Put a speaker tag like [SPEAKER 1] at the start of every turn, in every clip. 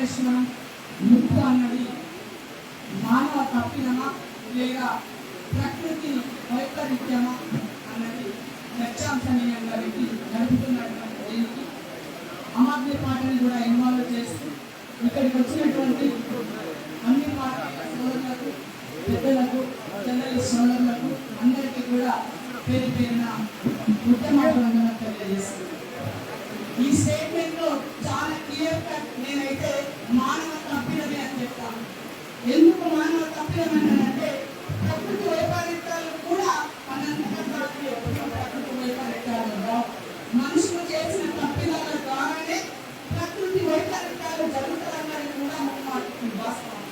[SPEAKER 1] కాళేశ్వరం ముప్పు అన్నది మానవ తప్పిదమా లేదా ప్రకృతి వైపరీత్యమా అన్నది చర్చాంశనీయంగా నడుపుతున్నటువంటి దీనికి ఆమ్ ఆద్మీ పార్టీని కూడా ఇన్వాల్వ్ చేస్తూ ఇక్కడికి వచ్చినటువంటి అన్ని పార్టీల సోదరులకు, పెద్దలకు, జర్నలిస్ట్ సోదరులకు అందరికీ కూడా పేరు పేరున ఉత్తమాభివందనం తెలియజేస్తున్నాను. ఈ స్టేట్మెంట్ లో చాలా క్లియర్ కట్ నేనైతే మానవ తప్పిదమే అని చెప్తాను. ఎందుకు మానవ తప్పిదం అంటే ప్రకృతి వైపరీత్యాలు కూడా ప్రకృతి వైపరీత్యాలు మనుషులు చేసిన తప్పిదాల ద్వారానే ప్రకృతి వైపరీత్యాలు జరుగుతాయన్నది కూడా ముఖ్యమంత్రి వాస్తవం.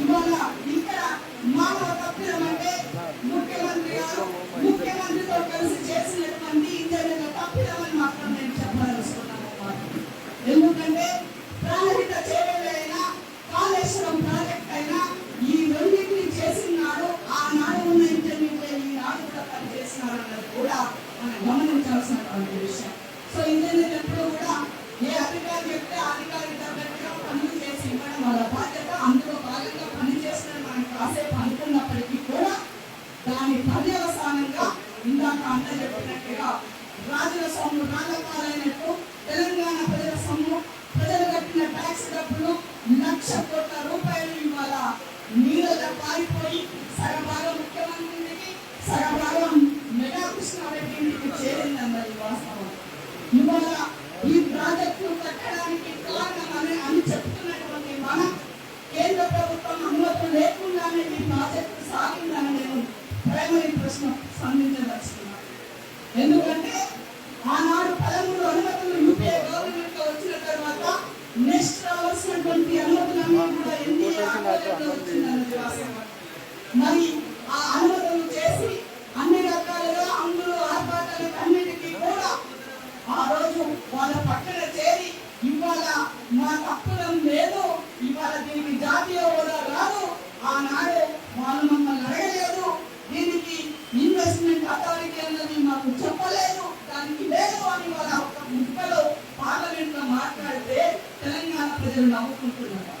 [SPEAKER 1] ఇవాళ ఇక్కడ మానవ తప్పిదం అంటే ముఖ్యమంత్రి గారు ముఖ్యమంత్రితో కలిసి చేసినటువంటి ఇంజనీర్ల తప్పిదం అని మాత్రం నేను చెప్పదలుచుకున్నాను. ఎందుకంటే ప్రాణహిత చేవేలైనా కాళేశ్వరం ప్రాజెక్ట్ అయినా ఈ రెండింటిని చేసినాడు ఆనాడు ఉన్న ఇంజనీర్లే ఈనాడు కూడా పనిచేసినారు అన్నది కూడా మనం గమనించాల్సినటువంటి విషయం. సో ఇంజనీర్లు ఎప్పుడు కూడా ఏ అధికారి చెప్తే అధికారి తగ్గట్టుగా పనులు చేసి ఇవ్వడం వాళ్ళ బాధ్యత. అందులో భాగంగా పనిచేసిన మనం కాసేపు అనుకున్నప్పటికీ కూడా దాని పర్యవసానంగా ఇందాక అన్న చెప్పినట్టుగా రాజుల సొమ్ము రాజపాలైనట్టు తెలంగాణ ప్రజల సొమ్ము, ప్రజలు కట్టిన ట్యాక్స్ డబ్బులు 1,00,000 కోట్ల రూపాయలు ఇవాళ నీళ్ళలో పారిపోయి సగభాగం ముఖ్యమంత్రికి, సగభాగం మెగా కృష్ణారెడ్డి ఇంటికి చేరిందన్నది వాస్తవం. ఇవాళ ఈ ప్రాజెక్టు కట్టడానికి కారణం అని చెప్తున్నటువంటి మనం కేంద్ర ప్రభుత్వం అనుమతులు లేకుండానే ఈ ప్రాజెక్టు సాగిందని నేను ప్రైమరీ ప్రశ్న స్పందించదలుచుకున్నాను. ఎందుకంటే ఆనాడు 13 అనుమతులు యూపీఏ గవర్నమెంట్ లో వచ్చిన తర్వాత నెక్స్ట్ రావాల్సినటువంటి అనుమతులన్నీ కూడా ఎన్డీఏ ఆధ్వర్యంలో వచ్చిందన్నది వాస్తవం. మరి ఆ అనుమతులు చేసి అన్ని రకాలుగా అందులో ఆర్భాటాలకు అన్నిటికీ కూడా ఆ రోజు వాళ్ళ పక్కన చేరి ఇవాళ మా తప్పులం లేదు, ఇవాళ దీనికి జాతీయ హోదా రాదు, ఆనాడు వాళ్ళు మమ్మల్ని అడగలేదు, దీనికి ఇన్వెస్ట్మెంట్ అథారిటీ అన్నది మాకు చెప్పలేదు, దానికి లేదు అని వాళ్ళ ఒక ముక్కలో పార్లమెంట్ లో మాట్లాడితే తెలంగాణ ప్రజలు నవ్వుకుంటున్నారు.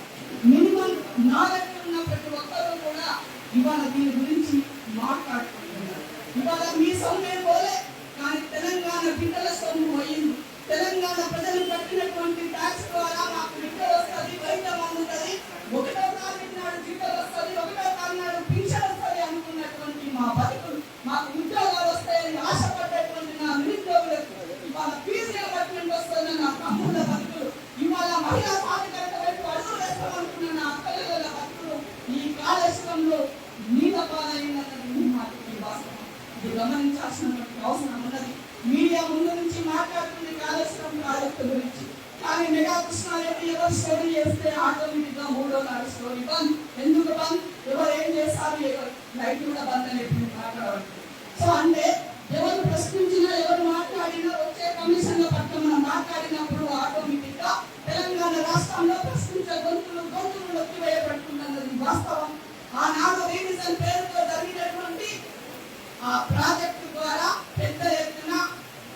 [SPEAKER 1] మినిమం నాలెడ్జ్ ఉన్న ప్రతి ఒక్కరూ కూడా ఇవాళ దీని గురించి మాట్లాడుకుంటున్నారు. ఇవాళ మీ సొమ్మే పోలే, కానీ తెలంగాణ బిడ్డల సొమ్ము పోయింది. తెలంగాణ ప్రజలు కట్టినటువంటి ట్యాక్స్ ద్వారా మాకు బిడ్డలు వస్తుంది, వైద్యం అందుతుంది, 1వ తారీఖు నాడు బిడ్డలు వస్తుంది, 1వ తారీఖు నాడు పింఛన్ వస్తుంది అనుకున్నటువంటి మా బతుకులు, మాకు ఉద్యోగాలు వస్తాయని ఆశపడ్డటువంటి నా నిరుద్యోగులకు ఇవాళ ఫీజు రియంబర్స్మెంట్ వస్తుంది నా తమ్ముళ్ళ బతుకులు, ఇవాళ మహిళా సాధికారత వైపు అడుగు వేస్తామనుకున్న నా అక్కల బతుకులు ఈ కాళేశ్వరంలో నీళ్ళ పాలైందన్నది మాకు వాస్తవం. ఇది గమనించాల్సినటువంటి అవసరం ఉన్నది. మీడియా ముందు నుంచి మాట్లాడుతుంది కాళేశ్వరం ప్రాజెక్టు గురించి, కానీ మెగా కృష్ణారెడ్డి ఎవరు స్టోరీ చేస్తే ఆటోమేటిక్ గా 3వ నాడు స్టోరీ బంద్. ఎందుకు బంద్? ఎవరు ఏం చేస్తారు, ఎవరు లైట్ కూడా బంద్ అనేది మాట్లాడవచ్చు. సో అంటే ఎవరు ప్రశ్నించినా ఎవరు మాట్లాడినా వచ్చే కమిషన్ల పట్ల మనం మాట్లాడినప్పుడు ఆటోమేటిక్ గా తెలంగాణ రాష్ట్రంలో ప్రశ్నించే గొంతులు నొక్కివేయబడుతుందన్నది వాస్తవం. ఆనాడు రీవిజన్ పేరుతో జరిగినటువంటి ఆ ప్రాజెక్టు ద్వారా పెద్ద ఎత్తున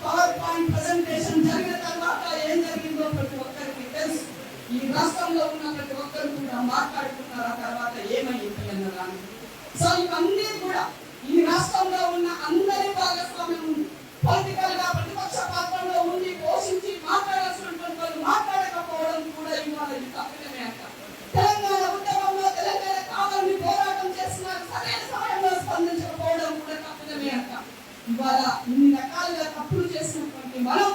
[SPEAKER 1] పవర్ పాయింట్ ప్రెజెంటేషన్ జరిగిన తర్వాత ఏం జరిగిందో ప్రతి ఒక్కరికి తెలుసు. ఈ రాష్ట్రంలో ఉన్న ప్రతి ఒక్కరు కూడా మాట్లాడుతున్నారు ఆ తర్వాత ఏమైంది అన్నదాన్ని. సో ఇవన్నీ కూడా ఈ రాష్ట్రంలో ఉన్న అందరి భాగస్వామ్యం ఉంది. పొలిటికల్ గా ప్రతిపక్ష పాత్రలో ఉండి పోషించి మాట్లాడాల్సినటువంటి వాళ్ళు మాట్లాడకపోవడం కూడా ఇవాళ ఇది తప్పిదమే అంట. తెలంగాణ ఉద్యమంలో తెలంగాణ కావాలని పోరాటం చేసిన సరైన సమయంలో స్పందించకపోవడం కూడా తప్పిదమే అంట. ఇవాళ ఇన్ని రకాలుగా తప్పులు చేసినటువంటి మనం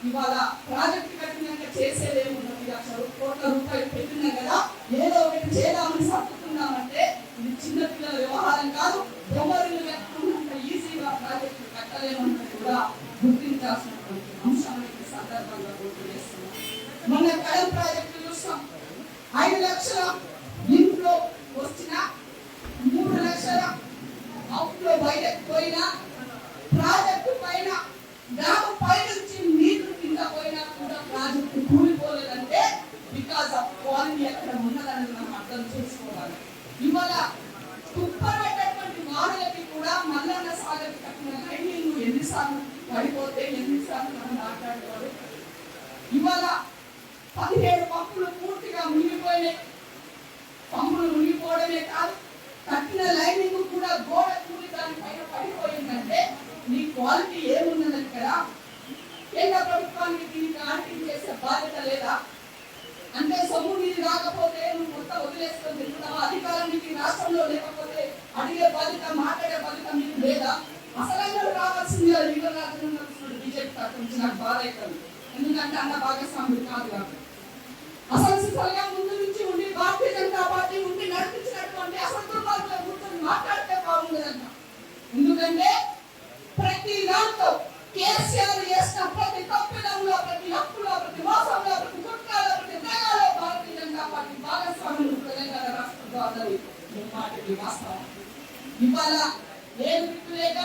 [SPEAKER 1] ఇవాళ ప్రాజెక్టు కట్టినాక చేసేదేమున్నది, 1,00,000 కోట్ల రూపాయలు పెట్టినా కదా ఏదో ఒకటి చేద్దామని సర్దుకుందామంటే ఇది చిన్నపిల్లల వ్యవహారం కాదు. బొమ్మలు కట్టుకున్నంత ఈజీగా ప్రాజెక్టు కట్టలేమన్నది కూడా గుర్తించాల్సినటువంటి అంశాన్ని సందర్భంగా గుర్తు చేస్తున్నాం. మొన్న కడల్ ప్రాజెక్టు చూస్తాం, 5 లక్షల ఇంట్లో వచ్చిన 3 లక్షల అవుట్లో బయటకు పోయినా ప్రాజెక్టు పైన గ్రామం పై నుంచి నీళ్లు కింద పోయినా కూడా ప్రాజెక్టు కూలిపోలేదంటే బికాస్ ఆఫ్ క్వాలిటీ అక్కడ ఉన్నదని మనం అర్థం చేసుకోవాలి. ఇవాళ తుప్పబెట్టేటువంటి వారులకి కూడా మల్లన్న సాగర్ కట్టిన లైనింగ్ ఎన్నిసార్లు పడిపోతే ఎన్నిసార్లు మనం మాట్లాడుకోవాలి. ఇవాళ 17 పంపులు పూర్తిగా మునిగి దానిపైన పడిపోయిందంటే నీ క్వాలిటీ ఏమున్నదని కదా. కేంద్ర ప్రభుత్వానికి దీనికి ఆడిటింగ్ చేసే బాధ్యత లేదా? అంటే సొమ్ము నీది రాకపోతే నువ్వు మొత్తం వదిలేసుకొని తిరుగుతావా? అధికారం నీకు ఈ రాష్ట్రంలో లేకపోతే అడిగే బాధ్యత, మాట్లాడే బాధ్యత మీకు లేదా? అసలు రావాల్సిందిగా లీడర్ బీజేపీ తరఫు నాకు బాధ అవుతుంది. ఎందుకంటే అన్న భాగస్వాములు కాదు కాబట్టి. అసలు సిసలుగా ముందు నుంచి ఉండి భారతీయ జనతా పార్టీ ఉండి నడిపించినటువంటి అసంతృప్తుల గురించి మాట్లాడితే బాగుండదన్న. ఎందుకంటే ప్రతి దాంట్లో కేసీఆర్ చేసిన ప్రతి తప్పిదంలో, ప్రతి హక్కులో, ప్రతి మోసంలో, ప్రతి కుట్రలో, ప్రతి త్యాగాలో భారతీయ జనతా పార్టీ భాగస్వాములు తెలంగాణ రాష్ట్రంలో అందరి మాటకి వాస్తవం. ఇవాళ ఏం లేక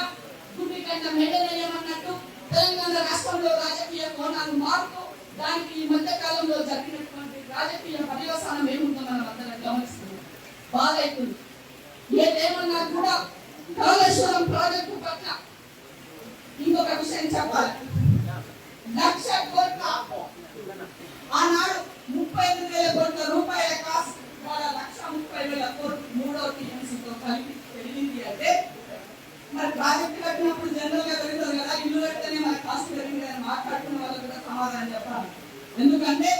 [SPEAKER 1] గుడ్డి కంట మెడనేయమన్నట్టు తెలంగాణ రాష్ట్రంలో రాజకీయ కోణాలు మారుతూ దానికి ఈ మధ్య కాలంలో జరిగినటువంటి రాజకీయ పర్యవసానం ఏముందో మనం అందరం గమనిస్తున్నాం. బాధ అవుతుంది. ఏదేమన్నా కూడా కాళేశ్వరం ప్రాజెక్టు పట్ల ఇంకొక విషయం చెప్పాలి. 1,00,000 కోట్ల ఆనాడు 35,000 కోట్ల రూపాయల కాస్ట్ వాళ్ళ 1,30,000 కోట్లు మూడో టీఎంసీతో కలిపి పెరిగింది. అంటే మరి ప్రాజెక్టు కట్టినప్పుడు జనరల్ గా పెరుగుతుంది కదా, ఇల్లు కడితేనే మన కాస్ట్ పెరిగింది అని మాట్లాడుతున్న వాళ్ళకి కూడా సమాధానం చెప్పాలి. ఎందుకంటే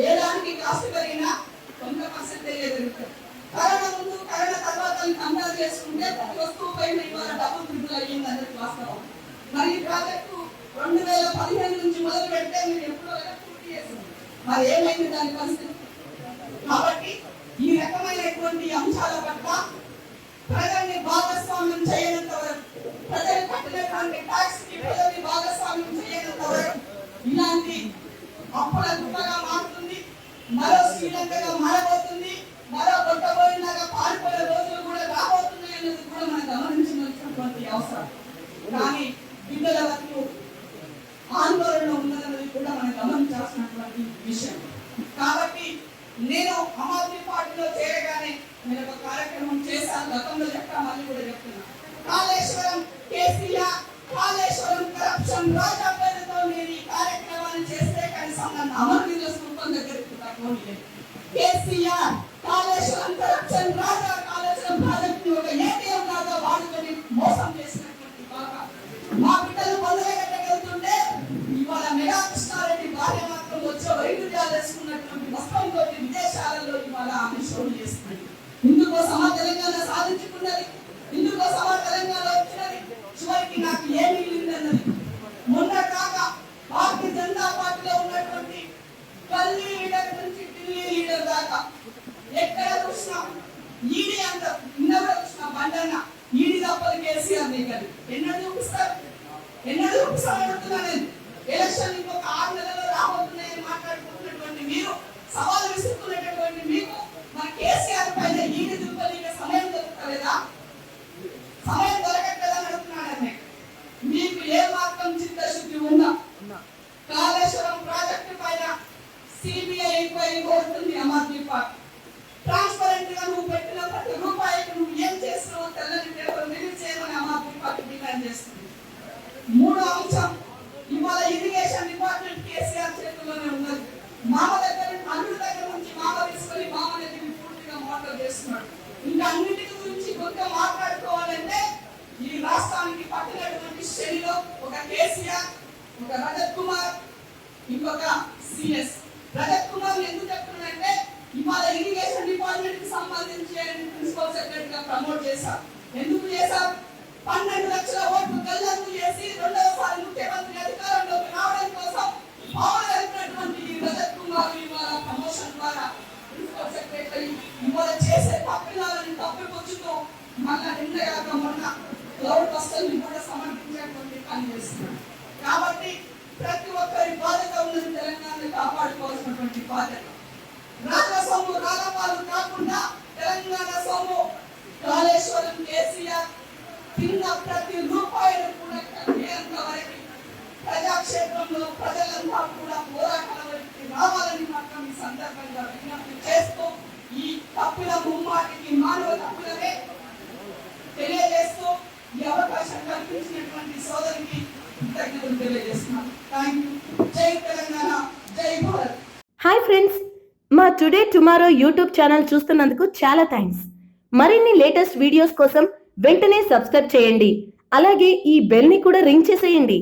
[SPEAKER 1] ఏ దానికి కాస్ట్ పెరిగినా కొంత పర్సెంటేజ్ పెరుగుతుంది. కరోనా ముందు కరోనా తర్వాత కంపేర్ చేసుకుంటే ప్రతి వస్తువు పైన ఇవాళ డబుల్ ట్రిపుల్ అయ్యింది అందరికి వాస్తవం. మరి ఈ ప్రాజెక్టు 2015 నుంచి మొదలు పెడితే మీరు ఎప్పుడో పూర్తి చేసింది. మరి ఏమైంది దాని పరిస్థితి? కాబట్టి ఈ రకమైనటువంటి అంశాల పట్ల ప్రజల్ని భాగస్వామ్యం చేయనంత వరకు, ప్రజలు కట్టినటువంటి ట్యాక్స్ కి ప్రజల్ని భాగస్వామ్యం చేయనంత వరకు ఇలాంటి అప్పుల గుప్పగా మారుతుంది. మరో శ్రీలంకగా మారబోతుంది. మరో కొట్టబోయినగా పారిపోయే రోజులు కూడా రాబోతున్నాయి అనేది కూడా మనం గమనించినటువంటి అవసరం. కానీ బిడ్డల వరకు ఆందోళన ఉన్నదన్నది కూడా మనం గమనించాల్సినటువంటి విషయం. కాబట్టి నేను ఆమ్ ఆద్మీ పార్టీలో చేరగానే నేను ఒక కార్యక్రమం చేశాను. గతంలో చెప్పా, మళ్ళీ కూడా చెప్తున్నా. కాళేశ్వరం కేసీఆర్, కాళేశ్వరం కరప్షన్ రాజా పేరుతో నేను ఈ కార్యక్రమాన్ని చేస్తే కనీసం నన్ను అమరవీరుల స్థూపం దగ్గరికి తక్కువ. కేసీఆర్ కాళేశ్వరం కరప్షన్ రాజా కాళేశ్వరం ప్రాజెక్ట్ ఒక ఏటీఎం రాజా వాడుకొని మోసం చేసినటువంటి బాగా మా బిడ్డలు మొదలగట్టగలుగుతుంటే ఇవాళ మెగా కృష్ణారెడ్డి భార్య మాత్రం వచ్చే వైద్యులు వేసుకున్నటువంటి వస్త్రంతో విదేశాలలో ఇవాళ ఆమె షోలు చేస్తుంది. ఇందుకోసమా తెలంగాణ సాధించుకున్నది, ఇందుకోసమా తెలంగాణ వచ్చినది. చివరికి నాకు ఏ మిగిలిందన్నది మొన్న కాక భారతీయ జనతా పార్టీలో ఉన్నటువంటి గల్లీ లీడర్ నుంచి ఢిల్లీ లీడర్ దాకా ఎక్కడ చూసినా ఈడీ అంత నిన్న చూసిన బండన్న ఈడీ తప్పదు కేసీఆర్ దగ్గర ఎన్నడూ చూపిస్తారు, ఎన్నడూ చూపిస్తాను. ఎలక్షన్ ఇంకొక 6 నెలల్లో రాబోతున్నాయని మాట్లాడుకుంటున్నటువంటి మీరు, సవాలు విసురుతున్నటువంటి మీకు మన కేసీఆర్ పైన ఈడీ దుర్బలిగా సమయం దొరకలేదా? సమయం దొరకట్లేదని అడుగుతున్నాడని. మీకు ఏ మాత్రం చిత్తశుద్ధి ఉందా? కాళేశ్వరం ప్రాజెక్టు పైన సిబిఐ ఎంక్వైరీ కోరుతుంది ఆమ్ ఆద్మీ పార్టీ. ట్రాన్స్పరెంట్ గా నువ్వు పెట్టిన ప్రతి రూపాయికి నువ్వు ఏం చేస్తున్నావో తెల్లని పేపర్ రిలీజ్ చేయమని ఆమ్ ఆద్మీ పార్టీ డిమాండ్ చేస్తుంది. మూడో అంశం, ఇవాళ ఇరిగేషన్ డిపార్ట్మెంట్ కేసీఆర్ చేతుల్లోనే ఉన్నది. మామ దగ్గర అల్లుడి దగ్గర నుంచి మామ తీసుకొని మామ దగ్గర పూర్తిగా మోటార్ చేస్తున్నాడు. ఇంకా అన్నింటి గురించి కొంచెం మాట్లాడుకోవాలంటే ఈ రాష్ట్రానికి పట్టినటువంటి శైలిలో ఒక కేసీఆర్, ఒక రజత్ కుమార్, ఇంకొక సిఎస్. రజత్ కుమార్ ఎందుకు చెప్తున్నాడంటే ఇవాళ ఇరిగేషన్ డిపార్ట్మెంట్ కి సంబంధించి ప్రిన్సిపల్ సెక్రటరీగా ప్రమోట్ చేశారు. ఎందుకు చేశారు? 12 లక్షల ఓట్లు గల్లంతు చేసి రెండవసారి ముఖ్యమంత్రి అధికారంలోకి రావడం కోసం పావులైనటువంటి రజత్ కుమార్ ఇవాళ ప్రమోషన్ ద్వారా ప్రిన్సిపల్ సెక్రటరీ ఇవాళ చేసే తప్పిదాలను తప్పిపుచ్చుతూ మళ్ళా నిన్నగాక మొన్న క్లౌడ్ బస్టర్ని కూడా సమర్పించేటువంటి పని చేస్తున్నారు. కాబట్టి ప్రతి ఒక్కరి బాధ్యత ఉన్నది, తెలంగాణని కాపాడుకోవాల్సినటువంటి బాధ్యత. రాజా సొమ్ము రాజపాలు కాకుండా తెలంగాణ సొమ్ము కాళేశ్వరం కేసీఆర్ తిన్న ప్రతి రూపాయలు కూడా కట్టేంత వరకు ప్రజాక్షేత్రంలో ప్రజలంతా కూడా పోరాటాల వైపు రావాలని మాత్రం ఈ సందర్భంగా విజ్ఞప్తి చేస్తూ ఈ తప్పిన ముమ్మాటికి మానవ తప్పులనే తెలియజేస్తూ ఈ అవకాశం కల్పించినటువంటి సోదరికి కృతజ్ఞతలు తెలియజేస్తున్నాను. Thank you. జై తెలంగాణ, జై భారత్.
[SPEAKER 2] హాయ్ ఫ్రెండ్స్, మా టుడే టుమారో యూట్యూబ్ ఛానల్ చూస్తున్నందుకు చాలా థ్యాంక్స్. మరిన్ని లేటెస్ట్ వీడియోస్ కోసం వెంటనే సబ్స్క్రైబ్ చేయండి. అలాగే ఈ బెల్ ని కూడా రింగ్ చేసేయండి.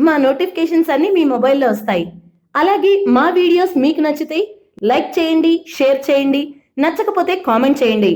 [SPEAKER 2] మా నోటిఫికేషన్స్ అన్ని మీ మొబైల్లో వస్తాయి. అలాగే మా వీడియోస్ మీకు నచ్చితే లైక్ చేయండి, షేర్ చేయండి, నచ్చకపోతే కామెంట్ చేయండి.